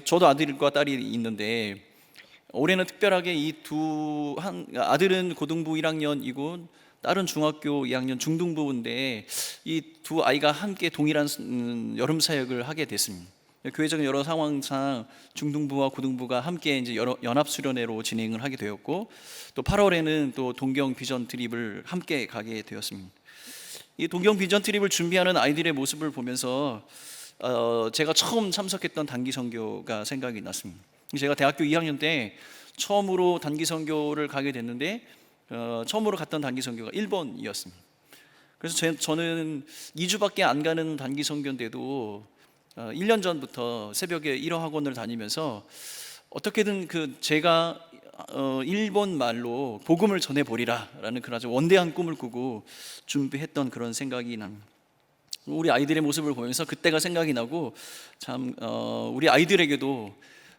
저도 아들과 딸이 있는데 올해는 특별하게 아들은 고등부 1학년이고 딸은 중학교 2학년 중등부인데 이 두 아이가 함께 동일한 여름 사역을 하게 됐습니다. 교회적인 여러 상황상 중등부와 고등부가 함께 이제 여러 연합 수련회로 진행을 하게 되었고, 또 8월에는 또 동경 비전 트립을 함께 가게 되었습니다. 이 동경 비전 트립을 준비하는 아이들의 모습을 보면서 제가 처음 참석했던 단기 선교가 생각이 났습니다. 제가 대학교 2학년 때 처음으로 단기 선교를 가게 됐는데 처음으로 갔던 단기 선교가 일본이었습니다. 그래서 저는 2주밖에 안 가는 단기 선교인데도 1년 전부터 새벽에 1어 학원을 다니면서 어떻게든 제가 일본 말로 복음을 전해보리라라는 그런 아주 원대한 꿈을 꾸고 준비했던 그런 생각이 납니다. 우리 아이들의 모습을 보면서 그때가 생각이 나고, 참 우리 아이들에게도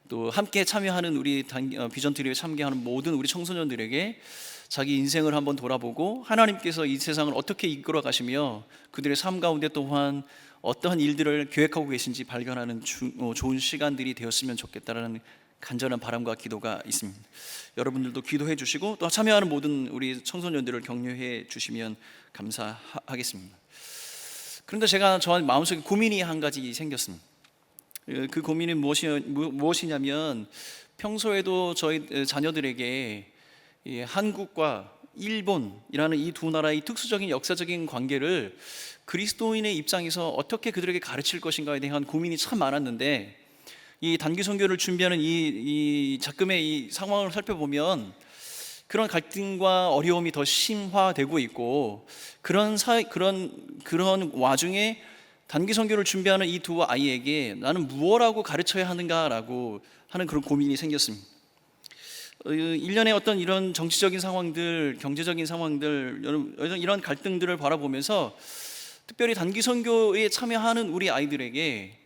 또 함께 참여하는 우리 비전 트립에 참여하는 모든 우리 청소년들에게 자기 인생을 한번 돌아보고 하나님께서 이 세상을 어떻게 이끌어 가시며 그들의 삶 가운데 또한 어떠한 일들을 계획하고 계신지 발견하는 좋은 시간들이 되었으면 좋겠다라는 간절한 바람과 기도가 있습니다. 여러분들도 기도해 주시고 또 참여하는 모든 우리 청소년들을 격려해 주시면 감사하겠습니다. 그런데 제가 저 마음속에 고민이 한 가지 생겼습니다. 그 고민이 무엇이냐면, 평소에도 저희 자녀들에게 한국과 일본이라는 이 두 나라의 특수적인 역사적인 관계를 그리스도인의 입장에서 어떻게 그들에게 가르칠 것인가에 대한 고민이 참 많았는데, 이 단기 선교를 준비하는 이 작금의 이 상황을 살펴보면 그런 갈등과 어려움이 더 심화되고 있고, 그런 와중에 단기 선교를 준비하는 이 두 아이에게 나는 무엇라고 가르쳐야 하는가라고 하는 그런 고민이 생겼습니다. 일련의 어떤 이런 정치적인 상황들, 경제적인 상황들, 이런 갈등들을 바라보면서 특별히 단기 선교에 참여하는 우리 아이들에게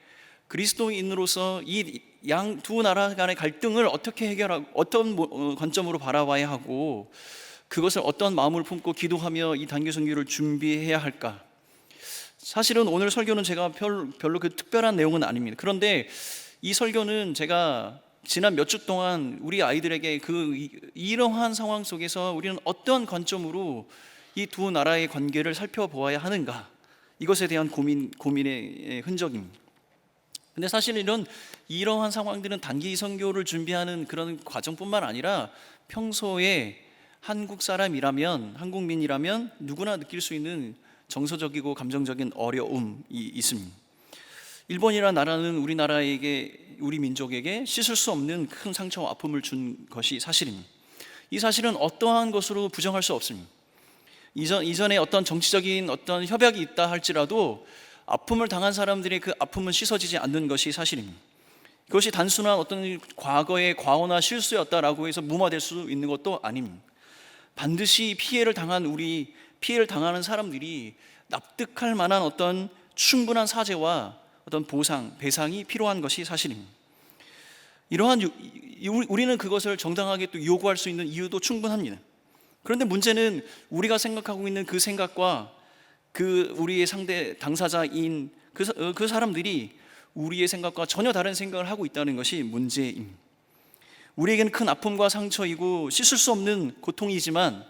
그리스도인으로서 이 양 두 나라 간의 갈등을 어떻게 해결하고 어떤 관점으로 바라봐야 하고 그것을 어떤 마음을 품고 기도하며 이 단기 선교를 준비해야 할까? 사실은 오늘 설교는 제가 별로 그 특별한 내용은 아닙니다. 그런데 이 설교는 제가 지난 몇 주 동안 우리 아이들에게 이러한 상황 속에서 우리는 어떤 관점으로 이 두 나라의 관계를 살펴보아야 하는가, 이것에 대한 고민의 흔적입니다. 근데 사실 이러한 상황들은 단기 선교를 준비하는 그런 과정뿐만 아니라 평소에 한국민이라면 누구나 느낄 수 있는 정서적이고 감정적인 어려움이 있습니다. 일본이라는 나라는 우리 민족에게 씻을 수 없는 큰 상처와 아픔을 준 것이 사실입니다. 이 사실은 어떠한 것으로 부정할 수 없습니다. 이전에 어떤 정치적인 어떤 협약이 있다 할지라도 아픔을 당한 사람들의 그 아픔은 씻어지지 않는 것이 사실입니다. 그것이 단순한 어떤 과거의 과오나 실수였다라고 해서 무마될 수 있는 것도 아닙니다. 반드시 피해를 당하는 사람들이 납득할 만한 어떤 충분한 사죄와 어떤 배상이 필요한 것이 사실입니다. 우리는 그것을 정당하게 또 요구할 수 있는 이유도 충분합니다. 그런데 문제는 우리가 생각하고 있는 그 생각과 우리의 상대 당사자인 그 사람들이 우리의 생각과 전혀 다른 생각을 하고 있다는 것이 문제입니다. 우리에게는 큰 아픔과 상처이고 씻을 수 없는 고통이지만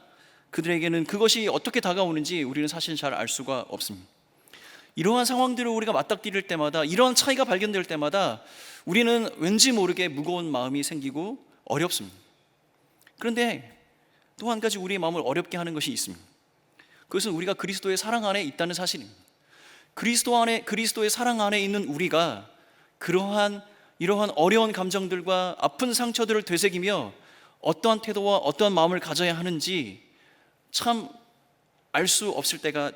그들에게는 그것이 어떻게 다가오는지 우리는 사실 잘 알 수가 없습니다. 이러한 상황들을 우리가 맞닥뜨릴 때마다, 이러한 차이가 발견될 때마다 우리는 왠지 모르게 무거운 마음이 생기고 어렵습니다. 그런데 또 한 가지 우리의 마음을 어렵게 하는 것이 있습니다. 그것은 우리가 그리스도의 사랑 안에 있다는 사실입니다. 그리스도의 사랑 안에 있는 우리가 이러한 어려운 감정들과 아픈 상처들을 되새기며 어떠한 태도와 어떠한 마음을 가져야 하는지 참 알 수 없을 때가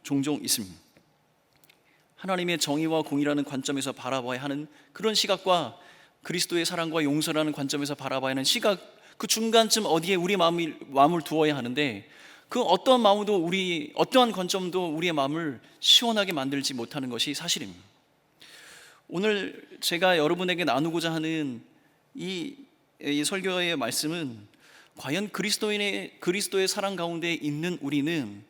종종 있습니다. 하나님의 정의와 공의라는 관점에서 바라봐야 하는 그런 시각과 그리스도의 사랑과 용서라는 관점에서 바라봐야 하는 시각, 그 중간쯤 어디에 우리 마음을 두어야 하는데, 그 어떠한 관점도 우리의 마음을 시원하게 만들지 못하는 것이 사실입니다. 오늘 제가 여러분에게 나누고자 하는 이 설교의 말씀은 과연 그리스도의 사랑 가운데 있는 우리는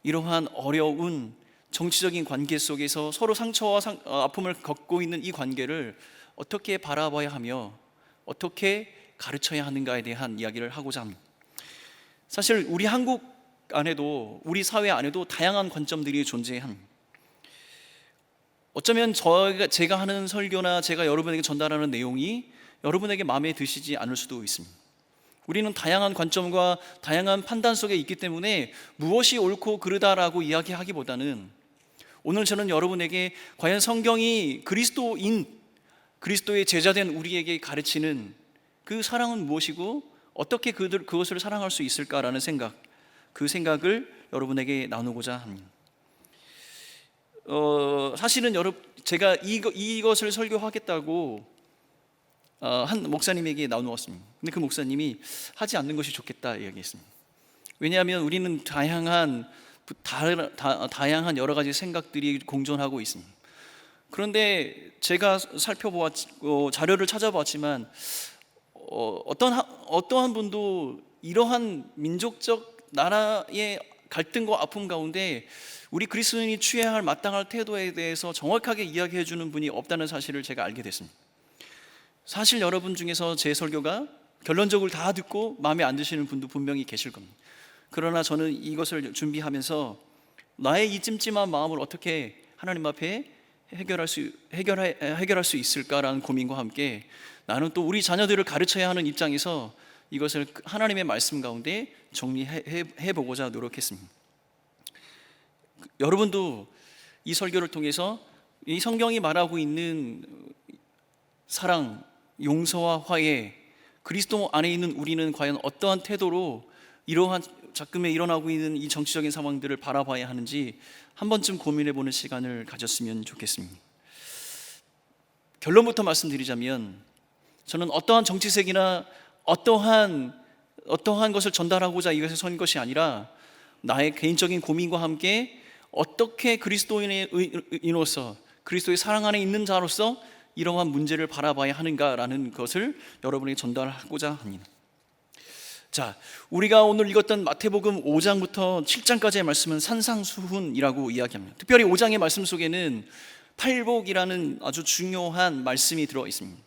이러한 어려운 정치적인 관계 속에서 서로 상처와 아픔을 겪고 있는 이 관계를 어떻게 바라봐야 하며 어떻게 가르쳐야 하는가에 대한 이야기를 하고자 합니다. 사실 우리 한국 안에도, 우리 사회 안에도 다양한 관점들이 존재합니다. 어쩌면 제가 하는 설교나 제가 여러분에게 전달하는 내용이 여러분에게 마음에 드시지 않을 수도 있습니다. 우리는 다양한 관점과 다양한 판단 속에 있기 때문에 무엇이 옳고 그르다라고 이야기하기보다는 오늘 저는 여러분에게 과연 성경이 그리스도의 제자된 우리에게 가르치는 그 사랑은 무엇이고 어떻게 그것을 사랑할 수 있을까라는 그 생각을 여러분에게 나누고자 합니다. 사실은 제가 이것을 설교하겠다고 한 목사님에게 나누었습니다. 근데 그 목사님이 하지 않는 것이 좋겠다 이야기했습니다. 왜냐하면 우리는 다양한 여러 가지 생각들이 공존하고 있습니다. 그런데 제가 살펴보았고 자료를 찾아봤지만 어떠한 분도 이러한 민족적 나라의 갈등과 아픔 가운데 우리 그리스도인이 취해야 할 마땅할 태도에 대해서 정확하게 이야기해 주는 분이 없다는 사실을 제가 알게 됐습니다. 사실 여러분 중에서 제 설교가 결론적으로 다 듣고 마음에 안 드시는 분도 분명히 계실 겁니다. 그러나 저는 이것을 준비하면서 나의 이 찜찜한 마음을 어떻게 하나님 앞에 해결할 수 있을까라는 고민과 함께 나는 또 우리 자녀들을 가르쳐야 하는 입장에서 이것을 하나님의 말씀 가운데 정리해 보고자 노력했습니다. 여러분도 이 설교를 통해서 이 성경이 말하고 있는 사랑, 용서와 화해, 그리스도 안에 있는 우리는 과연 어떠한 태도로 이러한 작금에 일어나고 있는 이 정치적인 상황들을 바라봐야 하는지 한 번쯤 고민해보는 시간을 가졌으면 좋겠습니다. 결론부터 말씀드리자면 저는 어떠한 정치색이나 어떠한 것을 전달하고자 이것에 선 것이 아니라 나의 개인적인 고민과 함께 어떻게 그리스도인으로서 그리스도의 사랑 안에 있는 자로서 이러한 문제를 바라봐야 하는가라는 것을 여러분에게 전달하고자 합니다. 자, 우리가 오늘 읽었던 마태복음 5장부터 7장까지의 말씀은 산상수훈이라고 이야기합니다. 특별히 5장의 말씀 속에는 팔복이라는 아주 중요한 말씀이 들어 있습니다.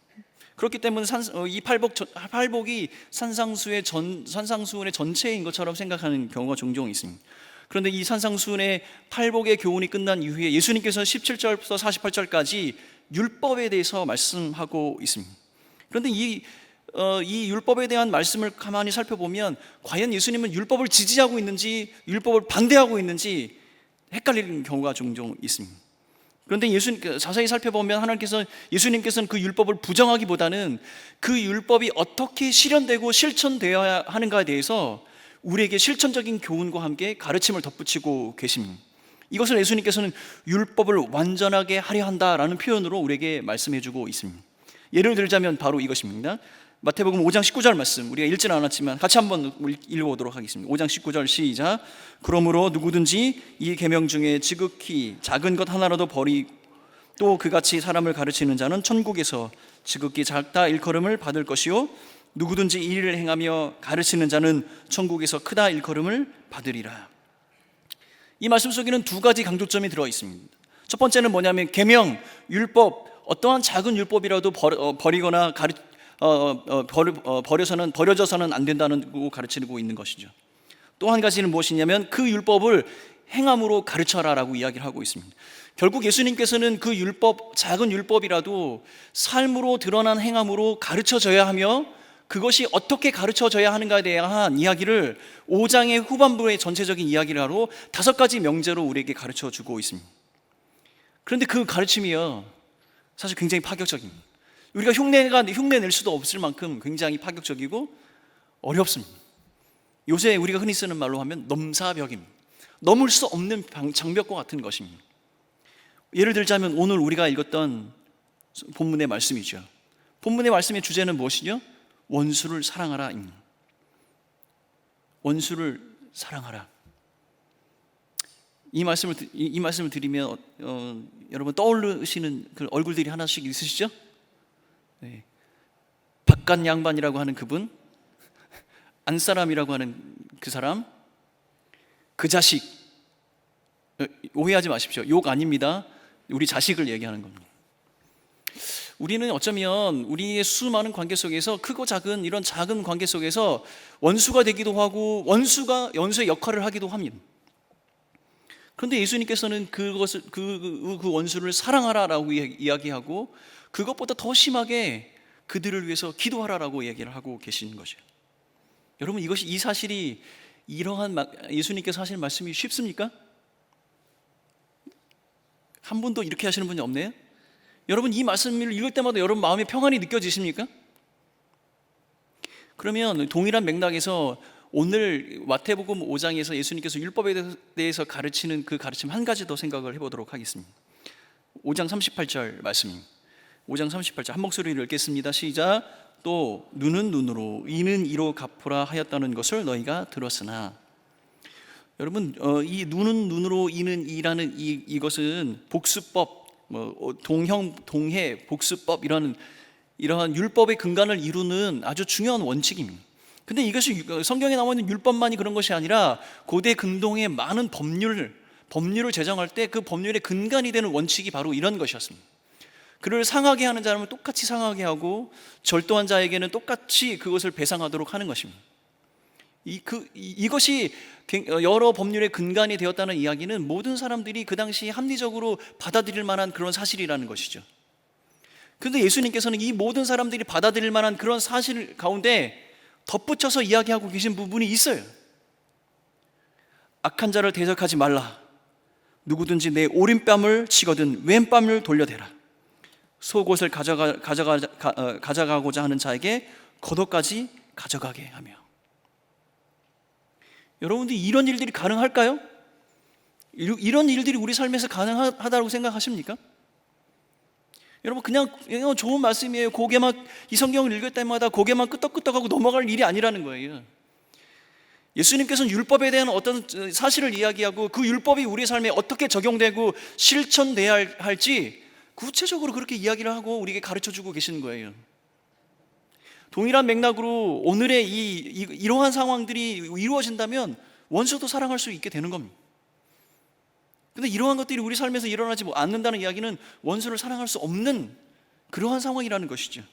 그렇기 때문에 이 팔복이 산상수훈의 전체인 것처럼 생각하는 경우가 종종 있습니다. 그런데 이 산상수훈의 팔복의 교훈이 끝난 이후에 예수님께서 17절부터 48절까지 율법에 대해서 말씀하고 있습니다. 그런데 이 율법에 대한 말씀을 가만히 살펴보면 과연 예수님은 율법을 지지하고 있는지 율법을 반대하고 있는지 헷갈리는 경우가 종종 있습니다. 그런데 자세히 살펴보면 예수님께서는 그 율법을 부정하기보다는 그 율법이 어떻게 실현되고 실천되어야 하는가에 대해서 우리에게 실천적인 교훈과 함께 가르침을 덧붙이고 계십니다. 이것을 예수님께서는 율법을 완전하게 하려 한다라는 표현으로 우리에게 말씀해주고 있습니다. 예를 들자면 바로 이것입니다. 마태복음 5장 19절 말씀, 우리가 읽지는 않았지만 같이 한번 읽어보도록 하겠습니다. 5장 19절 시작. 그러므로 누구든지 이 계명 중에 지극히 작은 것 하나라도 버리고 또 그같이 사람을 가르치는 자는 천국에서 지극히 작다 일컬음을 받을 것이요 누구든지 이 일을 행하며 가르치는 자는 천국에서 크다 일컬음을 받으리라. 이 말씀 속에는 두 가지 강조점이 들어 있습니다. 첫 번째는 뭐냐면 계명, 율법, 어떠한 작은 율법이라도 버리거나 버려져서는 안 된다는 가르치고 있는 것이죠. 또 한 가지는 무엇이냐면 그 율법을 행함으로 가르쳐라라고 이야기를 하고 있습니다. 결국 예수님께서는 그 율법, 작은 율법이라도 삶으로 드러난 행함으로 가르쳐져야 하며 그것이 어떻게 가르쳐져야 하는가에 대한 이야기를 5장의 후반부의 전체적인 이야기를 하러 5가지 명제로 우리에게 가르쳐주고 있습니다. 그런데 그 가르침이요 사실 굉장히 파격적입니다. 우리가 흉내낼 수도 없을 만큼 굉장히 파격적이고 어렵습니다. 요새 우리가 흔히 쓰는 말로 하면 넘사벽입니다. 넘을 수 없는 장벽과 같은 것입니다. 예를 들자면 오늘 우리가 읽었던 본문의 말씀이죠. 본문의 말씀의 주제는 무엇이죠? 원수를 사랑하라입니다. 원수를 사랑하라. 이 말씀을 드리면 여러분 떠오르시는 그 얼굴들이 하나씩 있으시죠? 네. 바깥 양반이라고 하는 그분, 안사람이라고 하는 그 사람, 그 자식, 오해하지 마십시오. 욕 아닙니다. 우리 자식을 얘기하는 겁니다. 우리는 어쩌면 우리의 수많은 관계 속에서 크고 작은 이런 작은 관계 속에서 원수가 되기도 하고 원수의 역할을 하기도 합니다. 그런데 예수님께서는 그 원수를 사랑하라라고 이야기하고 그것보다 더 심하게 그들을 위해서 기도하라라고 얘기를 하고 계시는 거죠. 여러분, 이 사실이 이러한 예수님께서 하시는 말씀이 쉽습니까? 한 분도 이렇게 하시는 분이 없네요. 여러분, 이 말씀을 읽을 때마다 여러분 마음에 평안이 느껴지십니까? 그러면 동일한 맥락에서 오늘 마태복음 5장에서 예수님께서 율법에 대해서 가르치는 그 가르침 한 가지 더 생각을 해보도록 하겠습니다. 5장 38절 말씀입니다. 5장 38절 한 목소리로 읽겠습니다. 시작. 또 눈은 눈으로 이는 이로 갚으라 하였다는 것을 너희가 들었으나. 여러분, 이 눈은 눈으로 이는 이라는 이것은 복수법, 동형 동해 복수법 이러한 율법의 근간을 이루는 아주 중요한 원칙입니다. 근데 이것이 성경에 나와 있는 율법만이 그런 것이 아니라 고대 근동의 많은 법률을 제정할 때 그 법률의 근간이 되는 원칙이 바로 이런 것이었습니다. 그를 상하게 하는 자라면 똑같이 상하게 하고 절도한 자에게는 똑같이 그것을 배상하도록 하는 것입니다. 이것이 여러 법률의 근간이 되었다는 이야기는 모든 사람들이 그 당시 합리적으로 받아들일 만한 그런 사실이라는 것이죠. 그런데 예수님께서는 이 모든 사람들이 받아들일 만한 그런 사실 가운데 덧붙여서 이야기하고 계신 부분이 있어요. 악한 자를 대적하지 말라. 누구든지 내 오른뺨을 치거든 왼뺨을 돌려대라. 속옷을 가져가고자 하는 자에게 겉옷까지 가져가게 하며. 여러분들 이런 일들이 가능할까요? 이런 일들이 우리 삶에서 가능하다고 생각하십니까? 여러분, 그냥 좋은 말씀이에요. 이 성경을 읽을 때마다 고개만 끄덕끄덕하고 넘어갈 일이 아니라는 거예요. 예수님께서는 율법에 대한 어떤 사실을 이야기하고 그 율법이 우리 삶에 어떻게 적용되고 실천돼야 할지 구체적으로 그렇게 이야기를 하고 우리에게 가르쳐주고 계시는 거예요. 동일한 맥락으로 오늘의 이러한 상황들이 이루어진다면 원수도 사랑할 수 있게 되는 겁니다. 근데 이러한 것들이 우리 삶에서 일어나지 않는다는 이야기는 원수를 사랑할 수 없는 그러한 상황이라는 것이죠.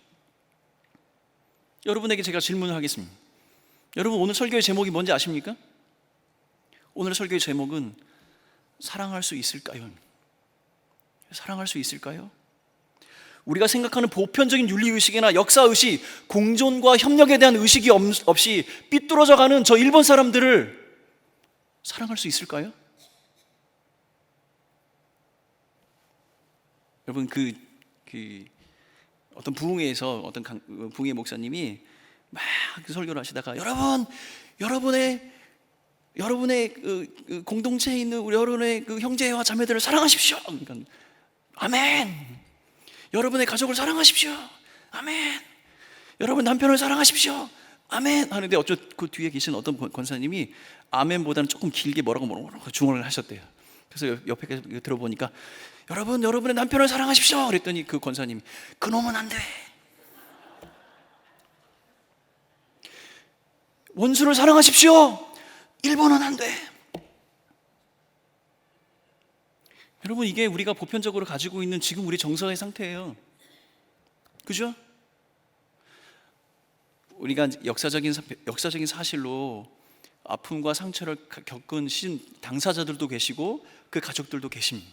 여러분에게 제가 질문을 하겠습니다. 여러분, 오늘 설교의 제목이 뭔지 아십니까? 오늘 설교의 제목은 사랑할 수 있을까요? 사랑할 수 있을까요? 우리가 생각하는 보편적인 윤리의식이나 역사의식, 공존과 협력에 대한 의식이 없이 삐뚤어져가는 저 일본 사람들을 사랑할 수 있을까요? 여러분, 어떤 부흥회에서 어떤 부흥회 목사님이 막 설교를 하시다가 여러분의 공동체에 있는 여러분의 형제와 자매들을 사랑하십시오. 그러니까, 아멘. 여러분의 가족을 사랑하십시오. 아멘. 여러분 남편을 사랑하십시오. 아멘. 하는데 그 뒤에 계신 어떤 권사님이 아멘보다는 조금 길게 뭐라고 중얼을 하셨대요. 그래서 옆에 들어보니까 여러분의 남편을 사랑하십시오. 그랬더니 그 권사님이 그놈은 안 돼. 원수를 사랑하십시오. 일본은 안 돼. 여러분, 이게 우리가 보편적으로 가지고 있는 지금 우리 정서의 상태예요. 그죠? 우리가 역사적인 사실로 아픔과 상처를 겪은 당사자들도 계시고 그 가족들도 계십니다.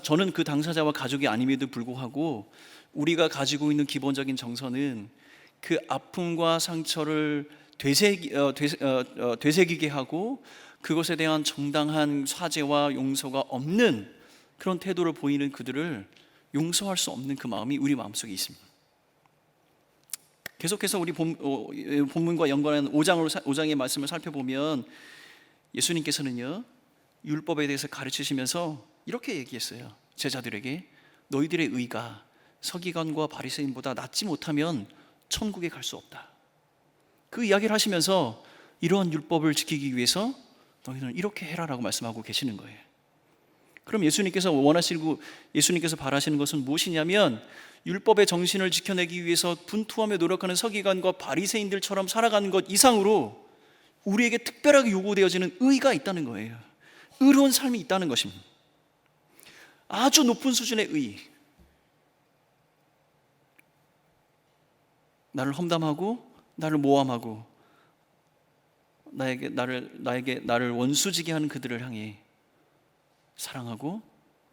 저는 그 당사자와 가족이 아님에도 불구하고 우리가 가지고 있는 기본적인 정서는 그 아픔과 상처를 되새기게 하고 그것에 대한 정당한 사죄와 용서가 없는 그런 태도를 보이는 그들을 용서할 수 없는 그 마음이 우리 마음속에 있습니다. 계속해서 우리 본문과 연관한 5장의 말씀을 살펴보면 예수님께서는요, 율법에 대해서 가르치시면서 이렇게 얘기했어요. 제자들에게 너희들의 의가 서기관과 바리새인보다 낫지 못하면 천국에 갈 수 없다. 그 이야기를 하시면서 이러한 율법을 지키기 위해서 너희는 이렇게 해라라고 말씀하고 계시는 거예요. 그럼 예수님께서 바라시는 것은 무엇이냐면 율법의 정신을 지켜내기 위해서 분투하며 노력하는 서기관과 바리새인들처럼 살아가는 것 이상으로 우리에게 특별하게 요구되어지는 의가 있다는 거예요. 의로운 삶이 있다는 것입니다. 아주 높은 수준의 의. 나를 험담하고 나를 모함하고 나를 원수지게 하는 그들을 향해 사랑하고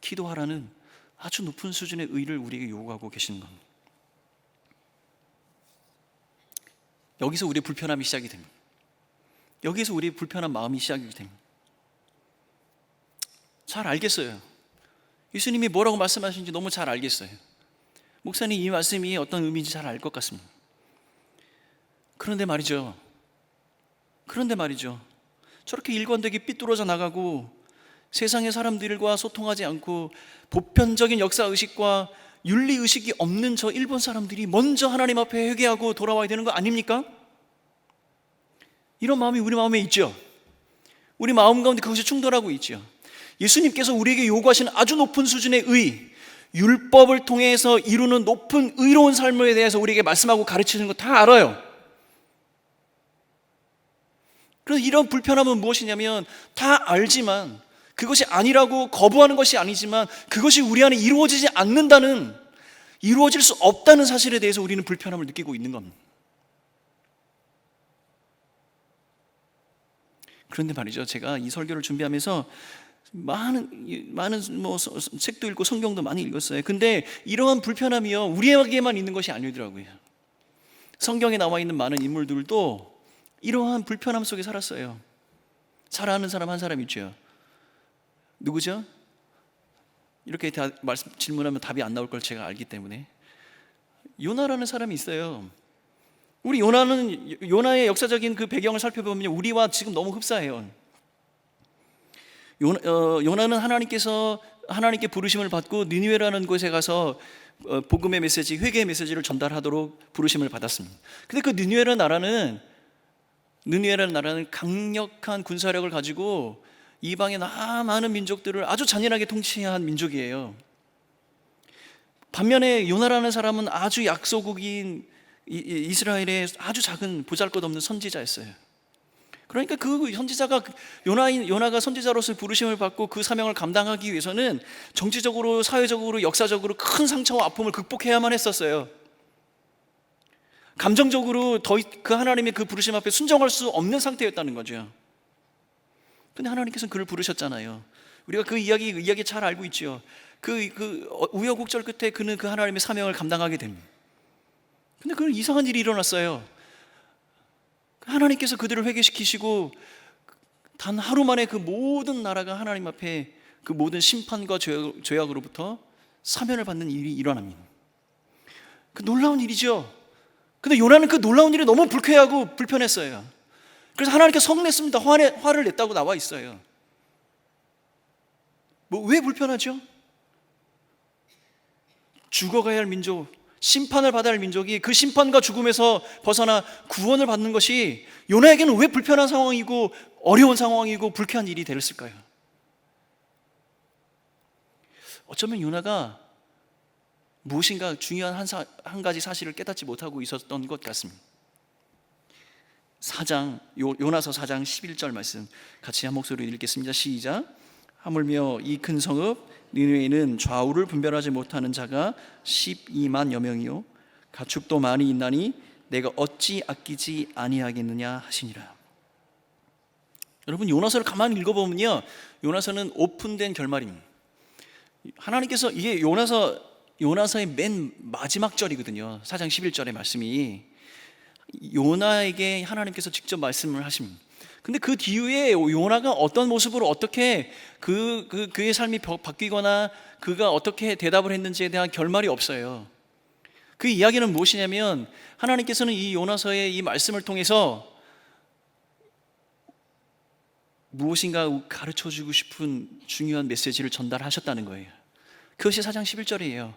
기도하라는 아주 높은 수준의 의를 우리에게 요구하고 계시는 겁니다. 여기서 우리의 불편함이 시작이 됩니다. 여기서 우리의 불편한 마음이 시작이 됩니다. 잘 알겠어요. 예수님이 뭐라고 말씀하시는지 너무 잘 알겠어요. 목사님 이 말씀이 어떤 의미인지 잘 알 것 같습니다. 그런데 말이죠. 저렇게 일관되게 삐뚤어져 나가고 세상의 사람들과 소통하지 않고 보편적인 역사의식과 윤리의식이 없는 저 일본 사람들이 먼저 하나님 앞에 회개하고 돌아와야 되는 거 아닙니까? 이런 마음이 우리 마음에 있죠. 우리 마음 가운데 그것이 충돌하고 있죠. 예수님께서 우리에게 요구하시는 아주 높은 수준의 의, 율법을 통해서 이루는 높은 의로운 삶에 대해서 우리에게 말씀하고 가르치는 거 다 알아요. 그래서 이런 불편함은 무엇이냐면 다 알지만 그것이 아니라고 거부하는 것이 아니지만 그것이 우리 안에 이루어지지 않는다는, 이루어질 수 없다는 사실에 대해서 우리는 불편함을 느끼고 있는 겁니다. 그런데 말이죠, 제가 이 설교를 준비하면서 많은 책도 읽고 성경도 많이 읽었어요. 근데 이러한 불편함이요 우리에게만 있는 것이 아니더라고요. 성경에 나와 있는 많은 인물들도 이러한 불편함 속에 살았어요. 잘 아는 사람 한 사람 있죠. 누구죠? 이렇게 질문하면 답이 안 나올 걸 제가 알기 때문에. 요나라는 사람이 있어요. 우리 요나의 역사적인 그 배경을 살펴보면 우리와 지금 너무 흡사해요. 요나는 하나님께 부르심을 받고 니느웨라는 곳에 가서 복음의 메시지, 회개의 메시지를 전달하도록 부르심을 받았습니다. 근데 그 니느웨라는 나라는 강력한 군사력을 가지고 이방의 많은 민족들을 아주 잔인하게 통치한 민족이에요. 반면에 요나라는 사람은 아주 약소국인 이스라엘의 아주 작은 보잘것없는 선지자였어요. 그러니까 그 선지자가 요나가 선지자로서 부르심을 받고 그 사명을 감당하기 위해서는 정치적으로, 사회적으로, 역사적으로 큰 상처와 아픔을 극복해야만 했었어요. 감정적으로 그 하나님의 그 부르심 앞에 순종할 수 없는 상태였다는 거죠. 근데 하나님께서는 그를 부르셨잖아요. 우리가 그 이야기 잘 알고 있죠. 그 우여곡절 끝에 그는 그 하나님의 사명을 감당하게 됩니다. 근데 그 이상한 일이 일어났어요. 하나님께서 그들을 회개시키시고 단 하루 만에 그 모든 나라가 하나님 앞에 그 모든 심판과 죄악으로부터 사면을 받는 일이 일어납니다. 그 놀라운 일이죠. 근데 요나는 그 놀라운 일이 너무 불쾌하고 불편했어요. 그래서 하나님께 성냈습니다. 화를 냈다고 나와 있어요. 왜 불편하죠? 죽어가야 할 민족, 심판을 받아야 할 민족이 그 심판과 죽음에서 벗어나 구원을 받는 것이 요나에게는 왜 불편한 상황이고 어려운 상황이고 불쾌한 일이 됐을까요? 어쩌면 요나가 무엇인가 중요한 한 가지 사실을 깨닫지 못하고 있었던 것 같습니다. 요나서 4장 11절 말씀 같이 한 목소리로 읽겠습니다. 시작. 하물며 이 큰 성읍 니느웨는 좌우를 분별하지 못하는 자가 12만여 명이요 가축도 많이 있나니 내가 어찌 아끼지 아니하겠느냐 하시니라. 여러분, 요나서를 가만히 읽어보면요, 요나서는 오픈된 결말입니다. 하나님께서, 이게 요나서의 맨 마지막 절이거든요. 4장 11절의 말씀이 요나에게 하나님께서 직접 말씀을 하십니다. 근데 그 뒤에 요나가 어떤 모습으로 어떻게 그의 삶이 바뀌거나 그가 어떻게 대답을 했는지에 대한 결말이 없어요. 그 이야기는 무엇이냐면 하나님께서는 이 요나서의 이 말씀을 통해서 무엇인가 가르쳐주고 싶은 중요한 메시지를 전달하셨다는 거예요. 그것이 4장 11절이에요.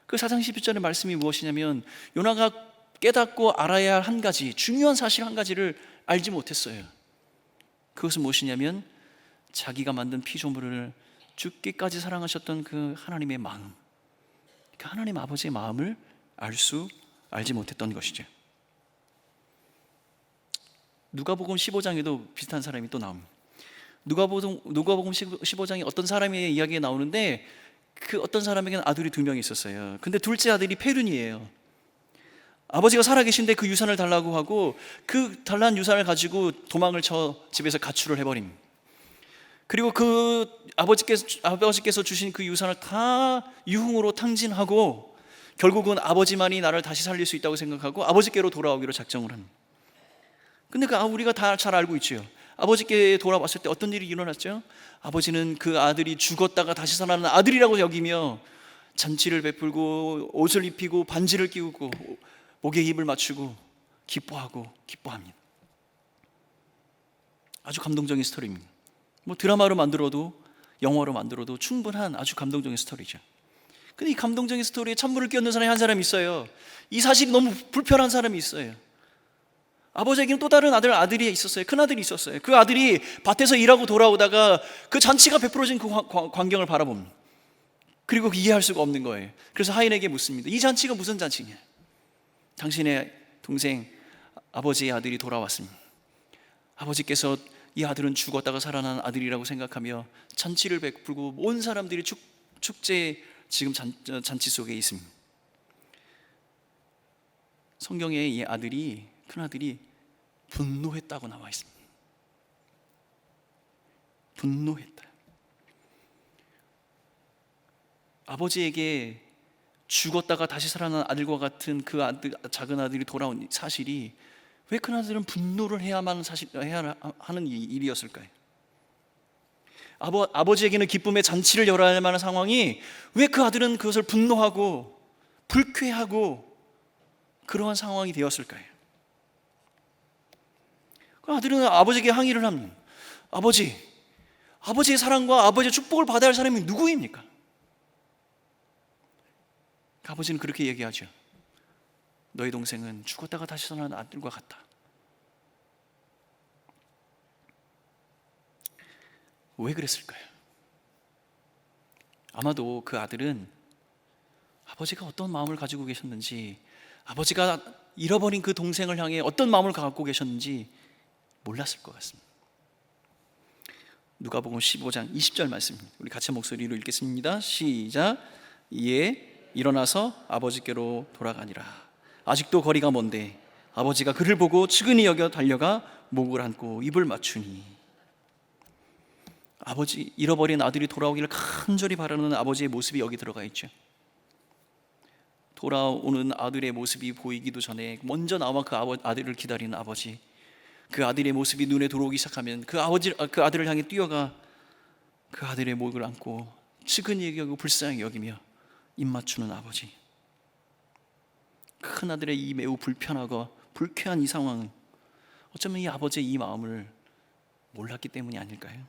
그 4장 11절의 말씀이 무엇이냐면 요나가 깨닫고 알아야 할 한 가지, 중요한 사실 한 가지를 알지 못했어요. 그것은 무엇이냐면 자기가 만든 피조물을 죽기까지 사랑하셨던 그 하나님의 마음, 그 하나님 아버지의 마음을 알지 못했던 것이죠. 누가복음 15장에도 비슷한 사람이 또 나옵니다. 누가복음 15장에 어떤 사람의 이야기가 나오는데 그 어떤 사람에게는 아들이 2명이 있었어요. 근데 둘째 아들이 페륜이에요. 아버지가 살아계신데 그 유산을 달라고 하고 그 달란 유산을 가지고 도망을 쳐 집에서 가출을 해버림. 그리고 그 아버지께서 주신 그 유산을 다 유흥으로 탕진하고 결국은 아버지만이 나를 다시 살릴 수 있다고 생각하고 아버지께로 돌아오기로 작정을 합니다. 근데 우리가 다 잘 알고 있죠. 아버지께 돌아왔을 때 어떤 일이 일어났죠? 아버지는 그 아들이 죽었다가 다시 살아나는 아들이라고 여기며 잔치를 베풀고 옷을 입히고 반지를 끼우고 목에 입을 맞추고 기뻐합니다. 아주 감동적인 스토리입니다. 뭐 드라마로 만들어도 영화로 만들어도 충분한 아주 감동적인 스토리죠. 근데 이 감동적인 스토리에 찬물을 끼얹는 사람이 한 사람이 있어요. 이 사실이 너무 불편한 사람이 있어요. 아버지에게는 또 다른 아들이 있었어요. 큰 아들이 있었어요. 그 아들이 밭에서 일하고 돌아오다가 그 잔치가 베풀어진 그 광경을 바라봅니다. 그리고 이해할 수가 없는 거예요. 그래서 하인에게 묻습니다. 이 잔치가 무슨 잔치냐? 당신의 동생 아버지의 아들이 돌아왔습니다. 아버지께서 이 아들은 죽었다가 살아난 아들이라고 생각하며 잔치를 베풀고 온 사람들이 축제 지금 잔치 속에 있습니다. 성경에 이 큰 아들이 분노했다고 나와 있습니다. 분노했다. 아버지에게 죽었다가 다시 살아난 아들과 같은 그 작은 아들이 돌아온 사실이 왜 큰 아들은 분노를 해야 하는 일이었을까요? 아버지에게는 기쁨의 잔치를 열어야 할 만한 상황이 왜 그 아들은 그것을 분노하고 불쾌하고 그러한 상황이 되었을까요? 그 아들은 아버지에게 항의를 합니다. 아버지의 사랑과 아버지의 축복을 받아야 할 사람이 누구입니까? 아버지는 그렇게 얘기하죠. 너희 동생은 죽었다가 다시 살아난 아들과 같다. 왜 그랬을까요? 아마도 그 아들은 아버지가 어떤 마음을 가지고 계셨는지, 아버지가 잃어버린 그 동생을 향해 어떤 마음을 갖고 계셨는지 몰랐을 것 같습니다. 누가복음 15장 20절 말씀, 우리 같이 목소리로 읽겠습니다. 시작. 이에 일어나서 아버지께로 돌아가니라. 아직도 거리가 먼데 아버지가 그를 보고 측은히 여겨 달려가 목을 안고 입을 맞추니. 잃어버린 아들이 돌아오기를 간절히 바라는 아버지의 모습이 여기 들어가 있죠. 돌아오는 아들의 모습이 보이기도 전에 먼저 나와 그 아들을 기다리는 아버지, 그 아들의 모습이 눈에 들어오기 시작하면 그 아들을 향해 뛰어가 그 아들의 목을 안고 측은히 여기고 불쌍히 여기며 입 맞추는 아버지. 큰 아들의 이 매우 불편하고 불쾌한 이 상황은 어쩌면 이 아버지의 이 마음을 몰랐기 때문이 아닐까요?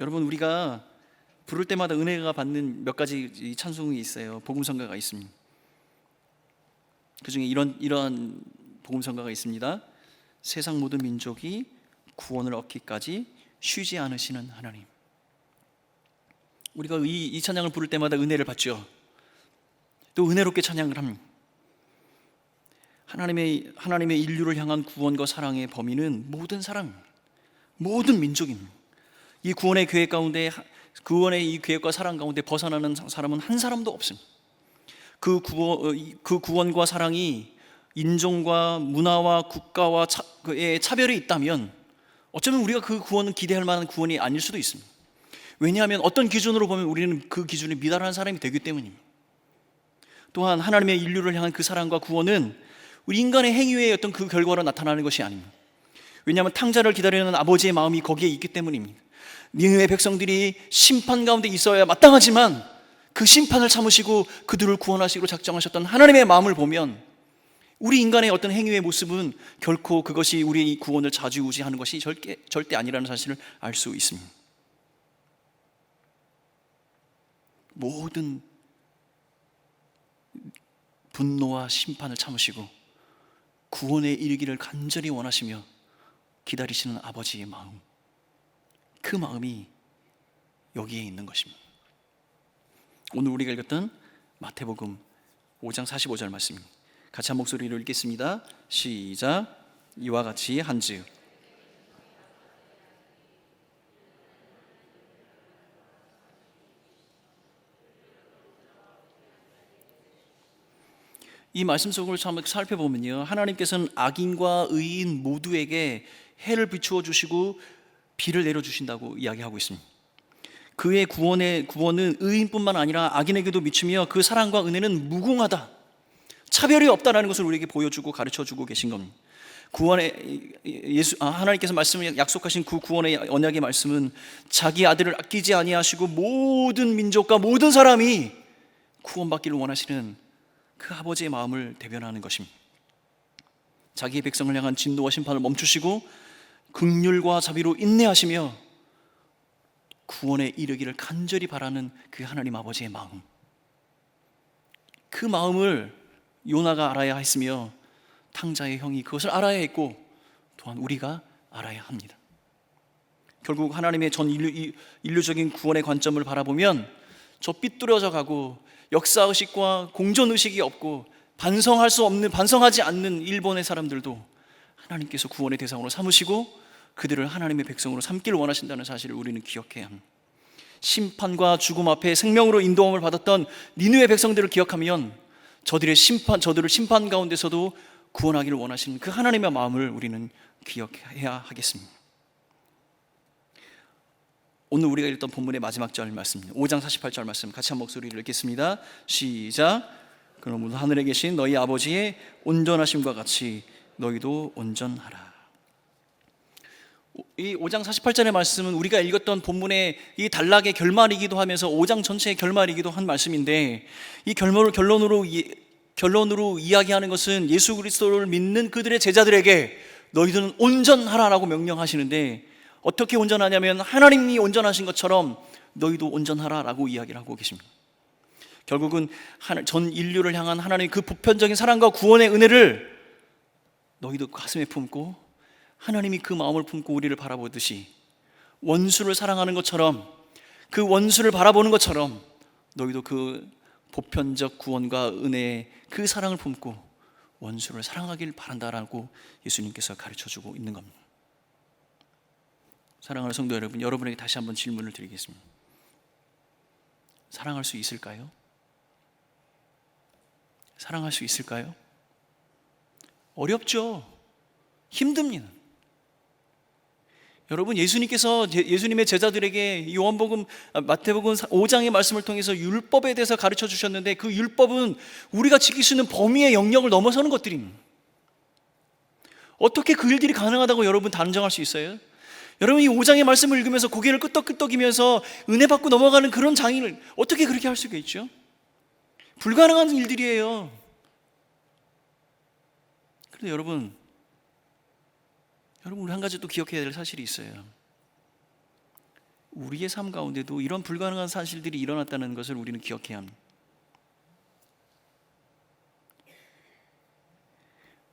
여러분, 우리가 부를 때마다 은혜가 받는 몇 가지 찬송이 있어요. 복음성가가 있습니다. 그 중에 이런 복음성가가 있습니다. 세상 모든 민족이 구원을 얻기까지 쉬지 않으시는 하나님. 우리가 이 찬양을 부를 때마다 은혜를 받죠. 또 은혜롭게 찬양을 합니다. 하나님의 인류를 향한 구원과 사랑의 범위는 모든 사람, 모든 민족입니다. 이 구원의 계획 가운데, 구원의 이 계획과 사랑 가운데 벗어나는 사람은 한 사람도 없습니다. 그 구원과 사랑이 인종과 문화와 국가와 차별이 있다면 어쩌면 우리가 그 구원은 기대할 만한 구원이 아닐 수도 있습니다. 왜냐하면 어떤 기준으로 보면 우리는 그 기준에 미달한 사람이 되기 때문입니다. 또한 하나님의 인류를 향한 그 사랑과 구원은 우리 인간의 행위의 어떤 그 결과로 나타나는 것이 아닙니다. 왜냐하면 탕자를 기다리는 아버지의 마음이 거기에 있기 때문입니다. 니느웨 백성들이 심판 가운데 있어야 마땅하지만 그 심판을 참으시고 그들을 구원하시기로 작정하셨던 하나님의 마음을 보면 우리 인간의 어떤 행위의 모습은 결코 그것이 우리의 구원을 좌지우지하는 것이 절대 아니라는 사실을 알 수 있습니다. 모든 분노와 심판을 참으시고 구원에 이르기를 간절히 원하시며 기다리시는 아버지의 마음, 그 마음이 여기에 있는 것입니다. 오늘 우리가 읽었던 마태복음 5장 45절 말씀입니다. 같이 한 목소리로 읽겠습니다. 시작. 이와 같이 한즉 이 말씀 속을 한번 살펴보면요, 하나님께서는 악인과 의인 모두에게 해를 비추어 주시고 비를 내려 주신다고 이야기하고 있습니다. 그의 구원은 의인뿐만 아니라 악인에게도 미치며 그 사랑과 은혜는 무궁하다, 차별이 없다라는 것을 우리에게 보여주고 가르쳐주고 계신 겁니다. 하나님께서 말씀을 약속하신 그 구원의 언약의 말씀은 자기 아들을 아끼지 아니하시고 모든 민족과 모든 사람이 구원받기를 원하시는 그 아버지의 마음을 대변하는 것입니다. 자기의 백성을 향한 진노와 심판을 멈추시고 긍휼과 자비로 인내하시며 구원에 이르기를 간절히 바라는 그 하나님 아버지의 마음, 그 마음을 요나가 알아야 했으며 탕자의 형이 그것을 알아야 했고 또한 우리가 알아야 합니다. 결국 하나님의 전 인류적인 구원의 관점을 바라보면 저 삐뚤어져 가고 역사의식과 공존의식이 없고 반성하지 않는 일본의 사람들도 하나님께서 구원의 대상으로 삼으시고 그들을 하나님의 백성으로 삼기를 원하신다는 사실을 우리는 기억해야 합니다. 심판과 죽음 앞에 생명으로 인도함을 받았던 니느웨 백성들을 기억하면 저들을 심판 가운데서도 구원하기를 원하시는 그 하나님의 마음을 우리는 기억해야 하겠습니다. 오늘 우리가 읽던 본문의 마지막 절 말씀입니다. 5장 48절 말씀 같이 한 목소리를 읽겠습니다. 시작. 그러므로 하늘에 계신 너희 아버지의 온전하심과 같이 너희도 온전하라. 이 5장 48절의 말씀은 우리가 읽었던 본문의 이 단락의 결말이기도 하면서 5장 전체의 결말이기도 한 말씀인데, 이 결론으로 이야기하는 것은 예수 그리스도를 믿는 그들의 제자들에게 너희들은 온전하라라고 명령하시는데, 어떻게 온전하냐면 하나님이 온전하신 것처럼 너희도 온전하라라고 이야기를 하고 계십니다. 결국은 전 인류를 향한 하나님의 그 보편적인 사랑과 구원의 은혜를 너희도 가슴에 품고 하나님이 그 마음을 품고 우리를 바라보듯이 원수를 사랑하는 것처럼, 그 원수를 바라보는 것처럼 너희도 그 보편적 구원과 은혜의 그 사랑을 품고 원수를 사랑하길 바란다라고 예수님께서 가르쳐주고 있는 겁니다. 사랑하는 성도 여러분, 여러분에게 다시 한번 질문을 드리겠습니다. 사랑할 수 있을까요? 사랑할 수 있을까요? 어렵죠. 힘듭니다. 여러분, 예수님의 제자들에게 마태복음 5장의 말씀을 통해서 율법에 대해서 가르쳐 주셨는데, 그 율법은 우리가 지킬 수 있는 범위의 영역을 넘어서는 것들입니다. 어떻게 그 일들이 가능하다고 여러분 단정할 수 있어요? 여러분, 이 5장의 말씀을 읽으면서 고개를 끄덕끄덕이면서 은혜 받고 넘어가는 그런 장인을 어떻게 그렇게 할 수가 있죠? 불가능한 일들이에요. 그런데 여러분, 우리 한 가지 또 기억해야 될 사실이 있어요. 우리의 삶 가운데도 이런 불가능한 사실들이 일어났다는 것을 우리는 기억해야 합니다.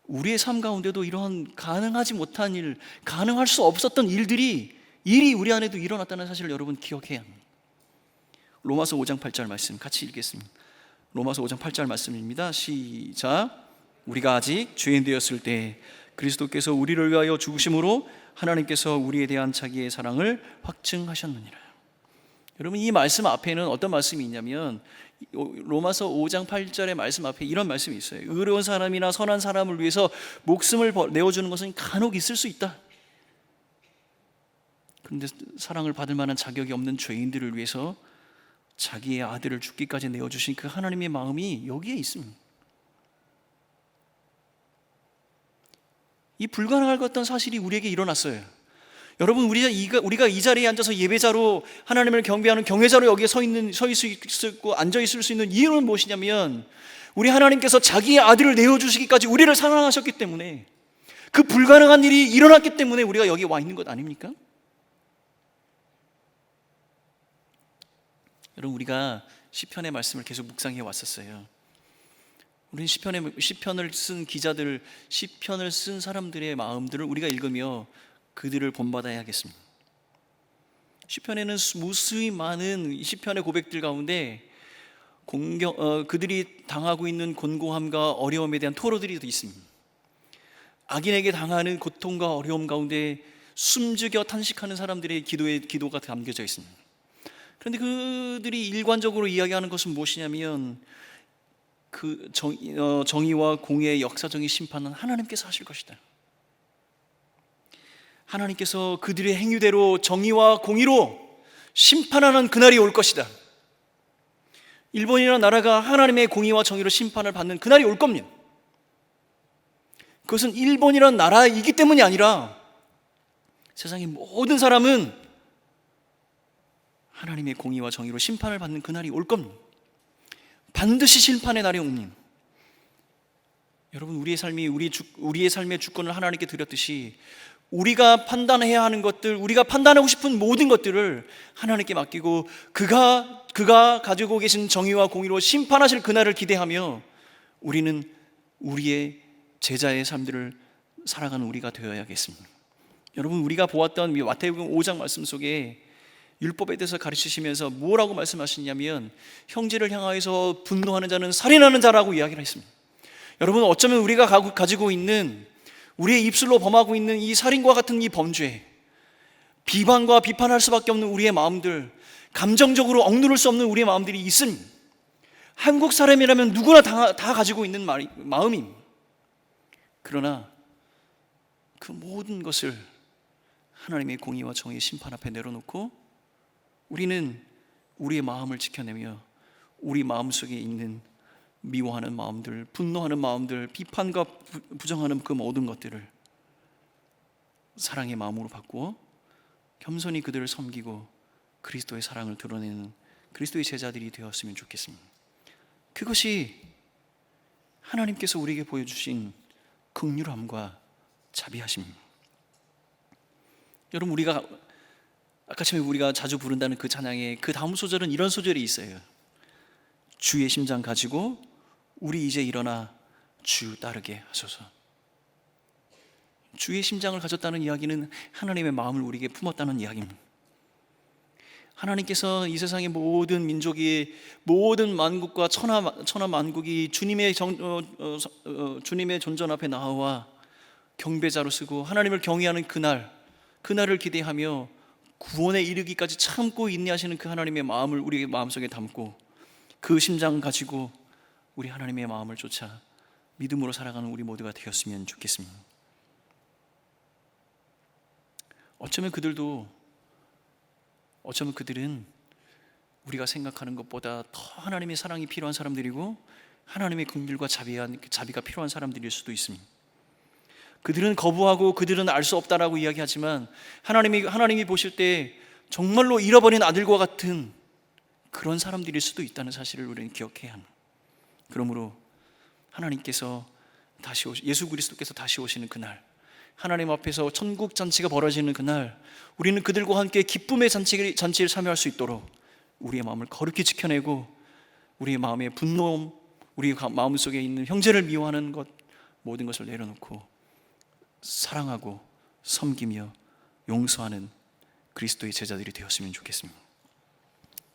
우리의 삶 가운데도 이런 가능하지 못한 일, 가능할 수 없었던 일이 우리 안에도 일어났다는 사실을 여러분 기억해야 합니다. 로마서 5장 8절 말씀 같이 읽겠습니다. 로마서 5장 8절 말씀입니다. 시작. 우리가 아직 죄인 되었을 때 그리스도께서 우리를 위하여 죽으심으로 하나님께서 우리에 대한 자기의 사랑을 확증하셨느니라. 여러분, 이 말씀 앞에는 어떤 말씀이 있냐면 로마서 5장 8절의 말씀 앞에 이런 말씀이 있어요. 의로운 사람이나 선한 사람을 위해서 목숨을 내어주는 것은 간혹 있을 수 있다. 그런데 사랑을 받을 만한 자격이 없는 죄인들을 위해서 자기의 아들을 죽기까지 내어주신 그 하나님의 마음이 여기에 있습니다. 이 불가능할 것 같던 사실이 우리에게 일어났어요. 여러분, 우리가 이 자리에 앉아서 예배자로 하나님을 경배하는 경외자로 여기에 서 있고 앉아 있을 수 있는 이유는 무엇이냐면, 우리 하나님께서 자기의 아들을 내어주시기까지 우리를 사랑하셨기 때문에, 그 불가능한 일이 일어났기 때문에 우리가 여기 와 있는 것 아닙니까? 여러분, 우리가 시편의 말씀을 계속 묵상해 왔었어요. 우리는 시편을 쓴 기자들, 시편을 쓴 사람들의 마음들을 우리가 읽으며 그들을 본받아야겠습니다. 시편에는 무수히 많은 시편의 고백들 가운데 그들이 당하고 있는 곤고함과 어려움에 대한 토로들이 있습니다. 악인에게 당하는 고통과 어려움 가운데 숨죽여 탄식하는 사람들의 기도가 담겨져 있습니다. 그런데 그들이 일관적으로 이야기하는 것은 무엇이냐면, 그 정의와 공의의 역사적인 심판은 하나님께서 하실 것이다. 하나님께서 그들의 행위대로 정의와 공의로 심판하는 그날이 올 것이다. 일본이라는 나라가 하나님의 공의와 정의로 심판을 받는 그날이 올 겁니다. 그것은 일본이라는 나라이기 때문이 아니라 세상의 모든 사람은 하나님의 공의와 정의로 심판을 받는 그날이 올 겁니다. 반드시 심판의 날이 옵니다. 여러분, 우리의 삶의 주권을 하나님께 드렸듯이 우리가 판단해야 하는 것들, 우리가 판단하고 싶은 모든 것들을 하나님께 맡기고 그가 가지고 계신 정의와 공의로 심판하실 그날을 기대하며 우리는 우리의 제자의 삶들을 살아가는 우리가 되어야겠습니다. 여러분, 우리가 보았던 마태복음 5장 말씀 속에 율법에 대해서 가르치시면서 뭐라고 말씀하시냐면 형제를 향하여서 분노하는 자는 살인하는 자라고 이야기를 했습니다. 여러분, 어쩌면 우리가 가지고 있는, 우리의 입술로 범하고 있는 이 살인과 같은 이 범죄, 비방과 비판할 수밖에 없는 우리의 마음들, 감정적으로 억누를 수 없는 우리의 마음들이 있습니다. 한국 사람이라면 누구나 다 가지고 있는 마음입니다. 그러나 그 모든 것을 하나님의 공의와 정의의 심판 앞에 내려놓고 우리는 우리의 마음을 지켜내며 우리 마음속에 있는 미워하는 마음들, 분노하는 마음들, 비판과 부정하는 그 모든 것들을 사랑의 마음으로 바꾸어 겸손히 그들을 섬기고 그리스도의 사랑을 드러내는 그리스도의 제자들이 되었으면 좋겠습니다. 그것이 하나님께서 우리에게 보여주신 긍휼함과 자비하심입니다. 여러분, 아까 전에 우리가 자주 부른다는 그 찬양의 그 다음 소절은 이런 소절이 있어요. 주의 심장 가지고 우리 이제 일어나 주 따르게 하소서. 주의 심장을 가졌다는 이야기는 하나님의 마음을 우리에게 품었다는 이야기입니다. 하나님께서 이 세상의 모든 민족이, 모든 만국과 천하 만국이 주님의 존전 앞에 나와 경배자로 쓰고 하나님을 경외하는 그날을 기대하며 구원에 이르기까지 참고 인내하시는 그 하나님의 마음을 우리의 마음속에 담고 그 심장 가지고 우리 하나님의 마음을 쫓아 믿음으로 살아가는 우리 모두가 되었으면 좋겠습니다. 어쩌면 그들은 우리가 생각하는 것보다 더 하나님의 사랑이 필요한 사람들이고 하나님의 긍휼과 자비가 필요한 사람들일 수도 있습니다. 그들은 거부하고 그들은 알 수 없다라고 이야기하지만 하나님이 보실 때 정말로 잃어버린 아들과 같은 그런 사람들일 수도 있다는 사실을 우리는 기억해야 합니다. 그러므로 하나님께서 예수 그리스도께서 다시 오시는 그날, 하나님 앞에서 천국 잔치가 벌어지는 그날, 우리는 그들과 함께 기쁨의 잔치를 참여할 수 있도록 우리의 마음을 거룩히 지켜내고 우리의 마음의 분노, 우리 마음속에 있는 형제를 미워하는 것 모든 것을 내려놓고 사랑하고 섬기며 용서하는 그리스도의 제자들이 되었으면 좋겠습니다.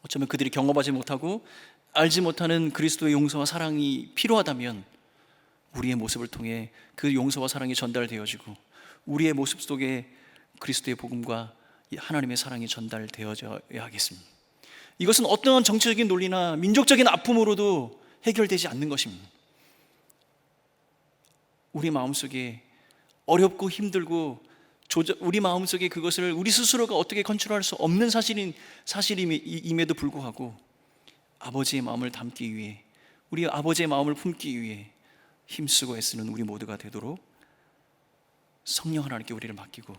어쩌면 그들이 경험하지 못하고 알지 못하는 그리스도의 용서와 사랑이 필요하다면 우리의 모습을 통해 그 용서와 사랑이 전달되어지고 우리의 모습 속에 그리스도의 복음과 하나님의 사랑이 전달되어져야 하겠습니다. 이것은 어떠한 정치적인 논리나 민족적인 아픔으로도 해결되지 않는 것입니다. 우리 마음속에 어렵고 힘들고 우리 마음속에 그것을 우리 스스로가 어떻게 컨트롤할 수 없는 사실임에도 불구하고 아버지의 마음을 담기 위해, 우리 아버지의 마음을 품기 위해 힘쓰고 애쓰는 우리 모두가 되도록 성령 하나님께 우리를 맡기고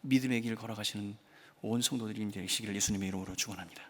믿음의 길 걸어가시는 온 성도들이 되시기를 예수님의 이름으로 축원합니다.